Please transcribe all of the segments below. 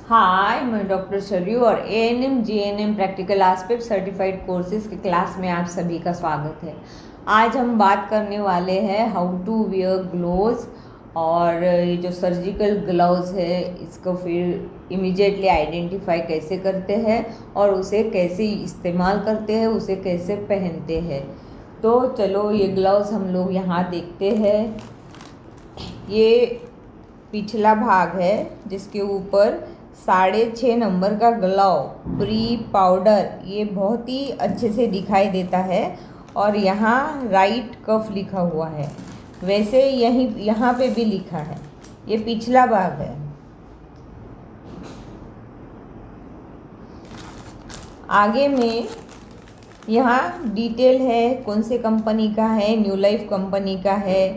हाय, मैं डॉक्टर सरयू और ANM GNM practical aspect certified courses के क्लास में आप सभी का स्वागत है। आज हम बात करने वाले हैं हाउ टू वियर ग्लोव्स, और ये जो सर्जिकल ग्लव्स है इसको फिर इमीडिएटली आइडेंटिफाई कैसे करते हैं और उसे कैसे इस्तेमाल करते हैं, उसे कैसे पहनते हैं। तो चलो ये ग्लव्स हम लोग यहाँ देखते हैं। ये पिछला भाग है जिसके ऊपर 6.5 नंबर का ग्लव प्री पाउडर ये बहुत ही अच्छे से दिखाई देता है, और यहाँ राइट कफ लिखा हुआ है। वैसे यहाँ पे भी लिखा है। ये पिछला भाग है। आगे में यहाँ डिटेल है, कौन से कंपनी का है, न्यू लाइफ कंपनी का है,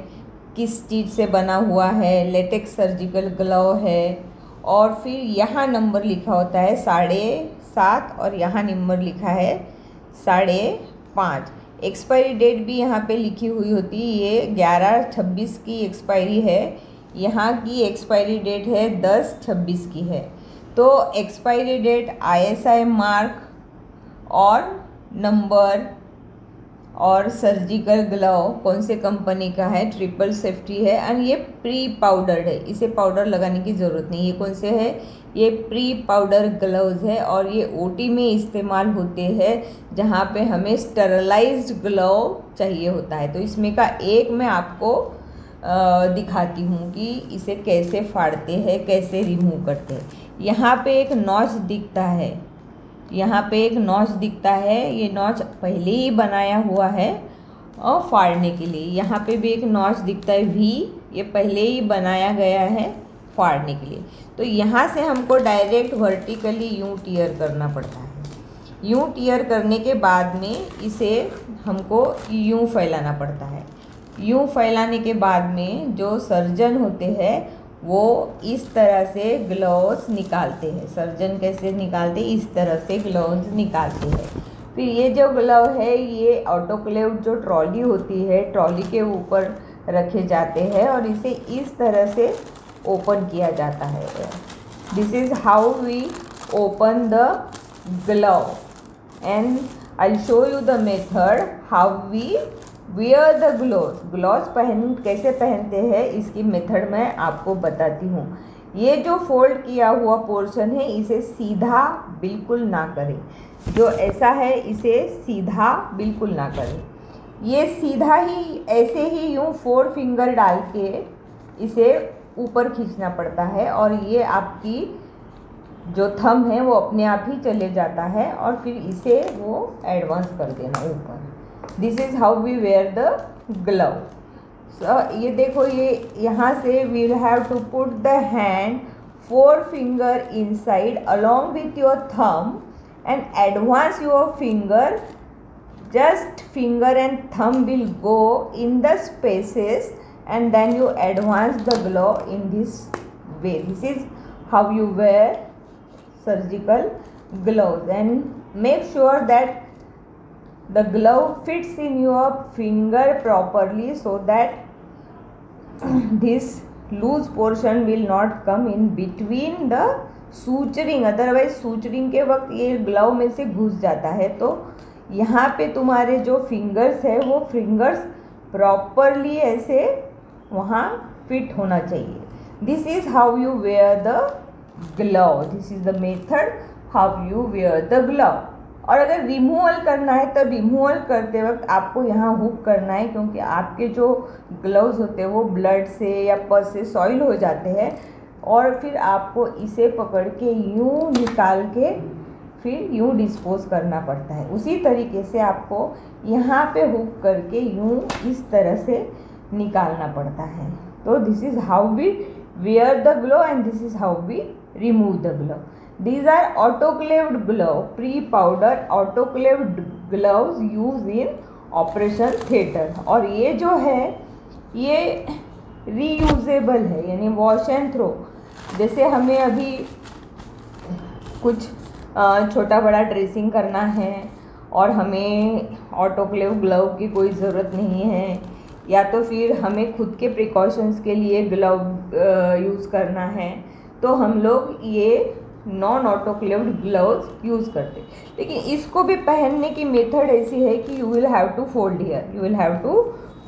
किस चीज़ से बना हुआ है, लेटेक्स सर्जिकल ग्लव है। और फिर यहाँ नंबर लिखा होता है 7.5 और यहाँ नंबर लिखा है 5.5। एक्सपायरी डेट भी यहाँ पे लिखी हुई होती है। ये 11/26 की एक्सपायरी है। यहाँ की एक्सपायरी डेट है 10/26 की है। तो एक्सपायरी डेट, ISI मार्क और नंबर और सर्जिकल ग्लव कौन से कंपनी का है, ट्रिपल सेफ्टी है, एंड ये प्री पाउडर्ड है। इसे पाउडर लगाने की ज़रूरत नहीं। ये कौन से है, ये प्री पाउडर ग्लव्स है, और ये OT में इस्तेमाल होते हैं जहाँ पे हमें स्टरलाइज्ड ग्लव चाहिए होता है। तो इसमें का एक मैं आपको दिखाती हूँ कि इसे कैसे फाड़ते हैं, कैसे रिमूव करते हैं। यहाँ पे एक नॉच दिखता है, यहाँ पे एक नॉच दिखता है। ये नॉच पहले ही बनाया हुआ है और फाड़ने के लिए। यहाँ पे भी एक नॉच दिखता है V, ये पहले ही बनाया गया है फाड़ने के लिए। तो यहाँ से हमको डायरेक्ट वर्टिकली यूँ टियर करना पड़ता है। यूँ टियर करने के बाद में इसे हमको यूँ फैलाना पड़ता है। यूँ फैलाने के बाद में जो सर्जन होते हैं वो इस तरह से ग्लव्स निकालते हैं। सर्जन कैसे निकालते हैं, इस तरह से ग्लव्स निकालते हैं। फिर ये जो ग्लव है ये ऑटोक्लेव जो ट्रॉली होती है, ट्रॉली के ऊपर रखे जाते हैं और इसे इस तरह से ओपन किया जाता है। This is how we open the glove, and I will show you the method how we wear the gloves कैसे पहनते हैं, इसकी मेथड मैं आपको बताती हूँ। ये जो फोल्ड किया हुआ पोर्शन है इसे सीधा बिल्कुल ना करें। जो ऐसा है इसे सीधा बिल्कुल ना करें। ये सीधा ही ऐसे ही यूँ 4 फिंगर डाल के इसे ऊपर खींचना पड़ता है, और ये आपकी जो थंब है वो अपने आप ही चले जाता है, और फिर इसे वो एडवांस कर देना ऊपर। This is how we wear the glove. ये देखो, ये यहाँ से we'll have to put the hand 4 finger inside along with your thumb and advance your finger. Just finger and thumb will go in the spaces and then you advance the glove in this way. This is how you wear surgical gloves, and make sure that the glove fits in your finger properly so that this loose portion will not come in between the suturing. otherwise suturing के वक्त ये glove में से घुस जाता है। तो यहाँ पे तुम्हारे जो फिंगर्स है वो फिंगर्स प्रॉपरली ऐसे वहाँ फिट होना चाहिए। This is how you wear the glove. This is the method how you wear the glove. और अगर रिमूवल करना है तो रिमूवल करते वक्त आपको यहाँ हुक करना है, क्योंकि आपके जो ग्लव्स होते हैं वो ब्लड से या पस से सॉइल हो जाते हैं, और फिर आपको इसे पकड़ के यूँ निकाल के फिर यूँ डिस्पोज करना पड़ता है। उसी तरीके से आपको यहाँ पे हुक करके यूँ इस तरह से निकालना पड़ता है। तो this is how we wear the glove and this is how we remove the glove. These are autoclaved glove, pre-powdered autoclaved gloves used in operation theater। और ये जो है ये रीयूजेबल है, यानी वॉश एंड थ्रो। जैसे हमें अभी कुछ छोटा बड़ा ड्रेसिंग करना है और हमें ऑटोक्लेव ग्लव की कोई ज़रूरत नहीं है, या तो फिर हमें खुद के प्रिकॉशंस के लिए ग्लव यूज़ करना है, तो हम लोग ये नॉन ऑटोक्लेव्ड ग्लव्स यूज़ करते। लेकिन इसको भी पहनने की मेथड ऐसी है कि you will have to fold here, you will have to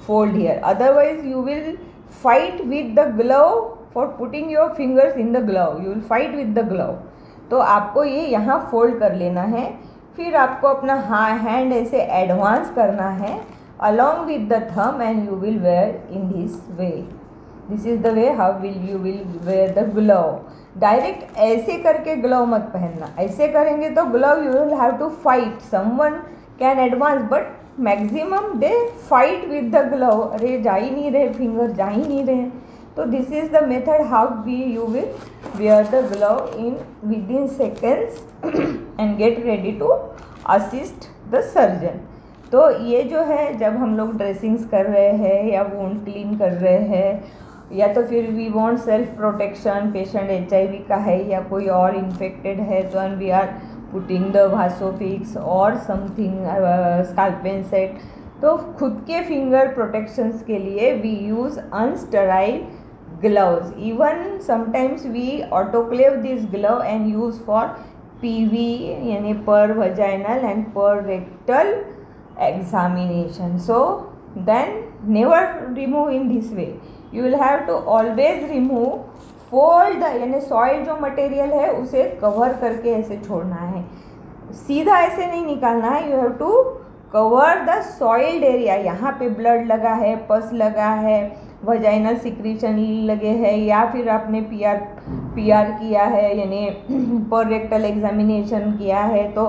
fold here, otherwise you will fight with the glove for putting your fingers in the glove, you will fight with the glove. तो आपको ये यहाँ fold कर लेना है, फिर आपको अपना हैंड ऐसे एडवांस करना है along with the thumb and you will wear in this way. This is the way how you will wear the glove. Direct ऐसे करके ग्लव मत पहनना, ऐसे करेंगे तो glove you will have to fight, someone can advance but maximum they fight with the glove, अरे जा ही नहीं रहे, फिंगर जा ही नहीं रहे। तो this is the method how you will wear the glove in within seconds and get ready to assist the surgeon. तो ये जो है जब हम लोग ड्रेसिंग्स कर रहे हैं या वुंड क्लीन कर रहे हैं या तो फिर we want self protection, patient HIV का है या कोई और इन्फेक्टेड है तो and we are putting the Vasofix और समथिंग स्काल्पेन सेट, तो खुद के फिंगर प्रोटेक्शंस के लिए we use unsterile gloves. Even sometimes we autoclave this glove and use for PV यानी per vaginal and per rectal examination. So then never remove in this way. You will have to always remove, fold the यानी soil जो material है उसे cover करके ऐसे छोड़ना है, सीधा ऐसे नहीं निकालना है। You have to cover the soiled area. यहाँ पे ब्लड लगा है, पस लगा है, वजाइनल सिक्रीशन लगे हैं या फिर आपने पीआर किया है यानी पर रेक्टल एग्जामिनेशन किया है तो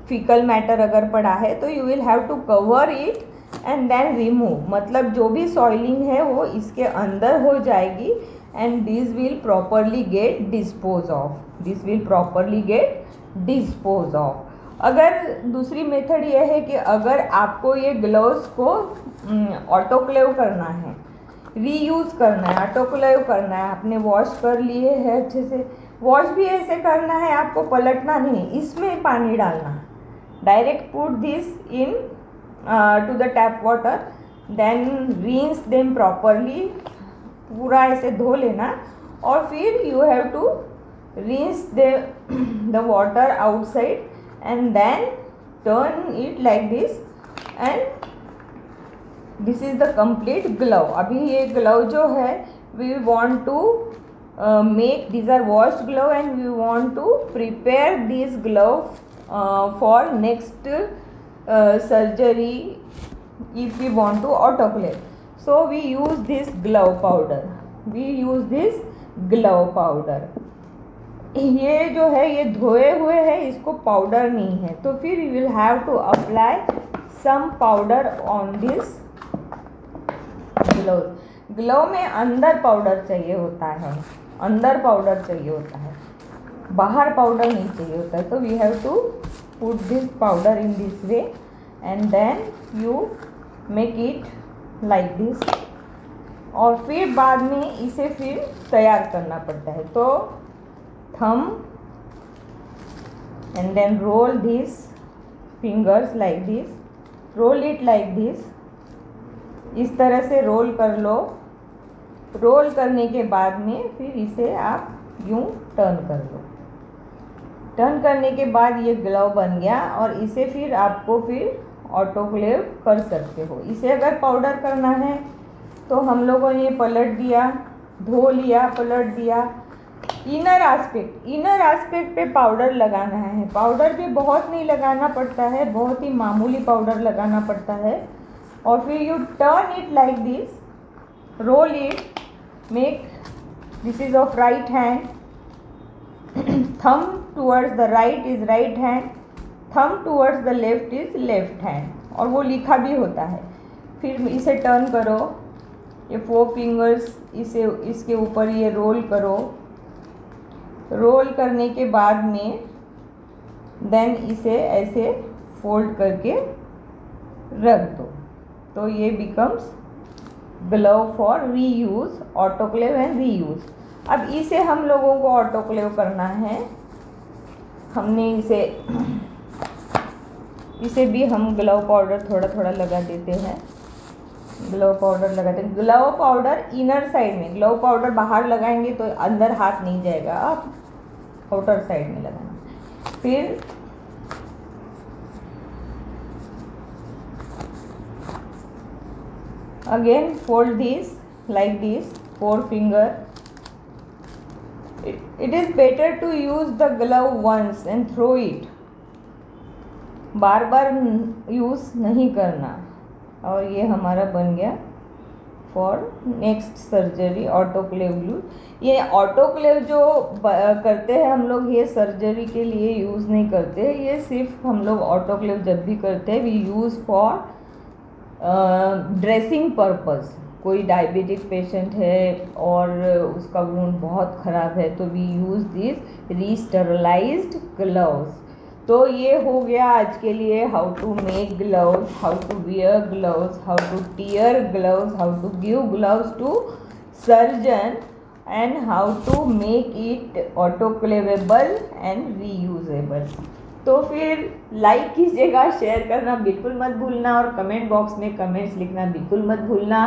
फीकल मैटर अगर पड़ा है तो you will have to cover it and then remove, मतलब जो भी सॉइलिंग है वो इसके अंदर हो जाएगी and this will properly get dispose of, this will properly get dispose of. अगर दूसरी मेथड ये है कि अगर आपको ये ग्लव्स को ऑटोक्लेव करना है, रीयूज़ करना है, ऑटोक्लेव करना है, आपने वॉश कर लिए है अच्छे से, वॉश भी ऐसे करना है, आपको पलटना नहीं, इसमें पानी डालना, direct put this into the tap water then rinse them properly, पूरा ऐसे धो लेना और फिर you have to rinse the water outside and then turn it like this and this is the complete glove. अभी ये glove जो है we want to make this are washed glove and we want to prepare this glove for next surgery if we want to autoclave. So we use this glove powder, we use this glove powder. ये जो है ये धोए हुए है, इसको powder नहीं है तो फिर you will have to apply some powder on this glove. Glove में अंदर पाउडर चाहिए होता है, अंदर पाउडर चाहिए होता है, बाहर पाउडर नहीं चाहिए होता है। तो we have to put this powder in this way and then you make it like this और फिर बाद में इसे फिर तैयार करना पड़ता है। तो thumb and then roll this fingers like this, roll it like this, इस तरह से रोल कर लो। रोल करने के बाद में फिर इसे आप यूं टर्न कर लो। टर्न करने के बाद ये ग्लव बन गया और इसे फिर आपको फिर ऑटोक्लेव कर सकते हो। इसे अगर पाउडर करना है तो हम लोगों ने पलट दिया, धो लिया, पलट दिया। इनर एस्पेक्ट पे पाउडर लगाना है। पाउडर भी बहुत नहीं लगाना पड़ता है, बहुत ही मामूली पाउडर लगाना पड़ता है और फिर you turn it like this, roll it, make this is of right hand, thumb towards the right is right hand, thumb towards the left is left hand और वो लिखा भी होता है। फिर इसे टर्न करो, ये 4 फिंगर्स इसे इसके ऊपर ये रोल करो। रोल करने के बाद में देन इसे ऐसे फोल्ड करके रख दो। तो ये becomes glove for reuse, autoclave and reuse. अब इसे हम लोगों को ऑटोक्लेव करना है। हमने इसे भी हम ग्लव पाउडर थोड़ा थोड़ा लगा देते हैं। ग्लव पाउडर लगाते हैं। ग्लव पाउडर इनर साइड में, ग्लव पाउडर बाहर लगाएंगे तो अंदर हाथ नहीं जाएगा। आप आउटर साइड में लगाना। फिर again fold this like this, 4 finger. It is better to use the glove once and throw it. Bar bar use नहीं करना। और ये हमारा बन गया for next surgery autoclave glue. ये ऑटोक्लेव जो करते हैं हम लोग, ये सर्जरी के लिए यूज़ नहीं करते, ये सिर्फ हम लोग ऑटोक्लेव जब भी करते हैं we use for dressing purpose. कोई डायबिटिक पेशेंट है और उसका वुंड बहुत ख़राब है तो we use this resterilized gloves. तो ये हो गया आज के लिए how to make gloves, how to wear gloves, how to tear gloves, how to give gloves to surgeon and how to make it autoclavable and reusable. तो फिर like कीजिएगा, शेयर करना बिल्कुल मत भूलना और कमेंट बॉक्स में कमेंट्स लिखना बिल्कुल मत भूलना।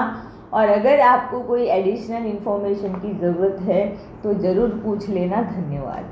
और अगर आपको कोई एडिशनल इन्फॉर्मेशन की ज़रूरत है तो ज़रूर पूछ लेना। धन्यवाद।